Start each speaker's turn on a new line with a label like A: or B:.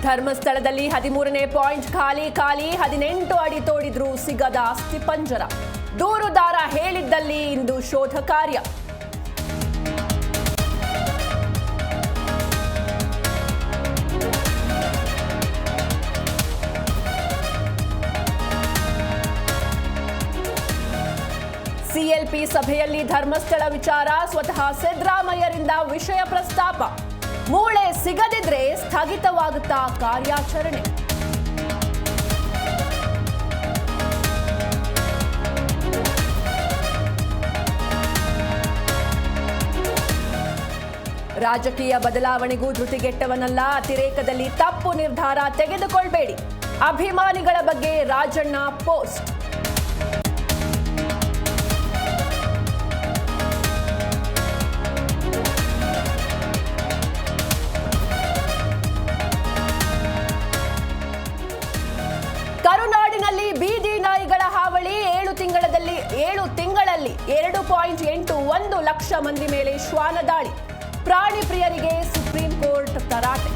A: ಧರ್ಮಸ್ಥಳದಲ್ಲಿ 13ನೇ ಪಾಯಿಂಟ್ ಖಾಲಿ 18 ಅಡಿ ತೋಡಿದ್ರೂ ಸಿಗದ ಅಸ್ಥಿಪಂಜರ. ದೂರುದಾರ ಹೇಳಿದ್ದಲ್ಲಿ ಇಂದು ಶೋಧ ಕಾರ್ಯ. ಸಿಎಲ್ಪಿ ಸಭೆಯಲ್ಲಿ ಧರ್ಮಸ್ಥಳ ವಿಚಾರ ಸ್ವತಃ ಸಿದ್ದರಾಮಯ್ಯರಿಂದ ವಿಷಯ ಪ್ರಸ್ತಾಪ. ಮೂಳೆ ಸಿಗದಿದ್ರೆ ಸ್ಥಗಿತವಾಗುತ್ತಾ ಕಾರ್ಯಾಚರಣೆ. ರಾಜಕೀಯ ಬದಲಾವಣೆಗೂ ಧೃತಿಗೆಟ್ಟವನಲ್ಲ, ಅತಿರೇಕದಲ್ಲಿ ತಪ್ಪು ನಿರ್ಧಾರ ತೆಗೆದುಕೊಳ್ಬೇಡಿ. ಅಭಿಮಾನಿಗಳ ಬಗ್ಗೆ ರಾಜಣ್ಣ ಪೋಸ್ಟ್. ಕರುನಾಡಿನಲ್ಲಿ ಬೀದಿ ನಾಯಿಗಳ ಹಾವಳಿ. 7 ತಿಂಗಳಲ್ಲಿ 2.81 ಲಕ್ಷ ಮಂದಿ ಮೇಲೆ ಶ್ವಾನ ದಾಳಿ. ಪ್ರಾಣಿ ಪ್ರಿಯರಿಗೆ ಸುಪ್ರೀಂ ಕೋರ್ಟ್ ತರಾಟೆ.